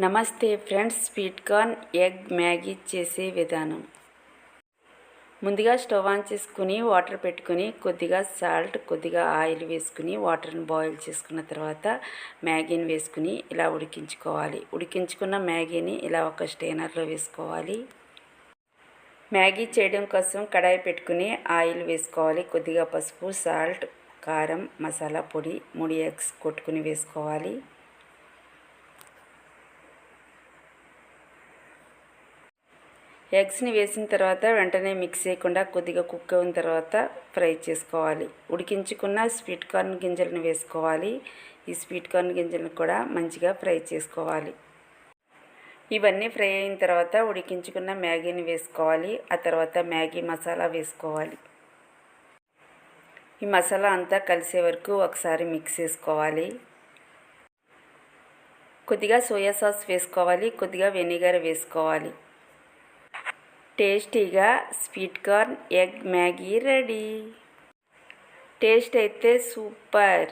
నమస్తే friends, sweet corn egg Maggi చేసే విధానం. ముందుగా స్టవ్ ఆన్ చేసుకుని వాటర్ పెట్టుకుని కొద్దిగా సాల్ట్, కొద్దిగా ఆయిల్ వేసుకుని వాటర్ని బాయిల్ చేసుకున్న తర్వాత మ్యాగీని వేసుకుని ఇలా ఉడికించుకోవాలి. ఉడికించుకున్న మ్యాగీని ఇలా ఒక స్టెయినర్లో వేసుకోవాలి. మ్యాగీ చేయడం కోసం కడాయి పెట్టుకుని ఆయిల్ వేసుకోవాలి. కొద్దిగా పసుపు, సాల్ట్, కారం, మసాలా పొడి, 3 ఎగ్స్ కొట్టుకుని వేసుకోవాలి. ఎగ్స్ని వేసిన తర్వాత వెంటనే మిక్స్ చేయకుండా కొద్దిగా కుక్ అయిన తర్వాత ఫ్రై చేసుకోవాలి. ఉడికించుకున్న స్వీట్ కార్న్ గింజలను వేసుకోవాలి. ఈ స్వీట్ కార్న్ గింజలను కూడా మంచిగా ఫ్రై చేసుకోవాలి. ఇవన్నీ ఫ్రై అయిన తర్వాత ఉడికించుకున్న మ్యాగీని వేసుకోవాలి. ఆ తర్వాత మ్యాగీ మసాలా వేసుకోవాలి. ఈ మసాలా అంతా కలిసే వరకు ఒకసారి మిక్స్ చేసుకోవాలి. కొద్దిగా సోయా సాస్ వేసుకోవాలి. కొద్దిగా వెనిగర్ వేసుకోవాలి. టేస్టీగా sweet corn egg Maggi ready. Taste అయితే సూపర్.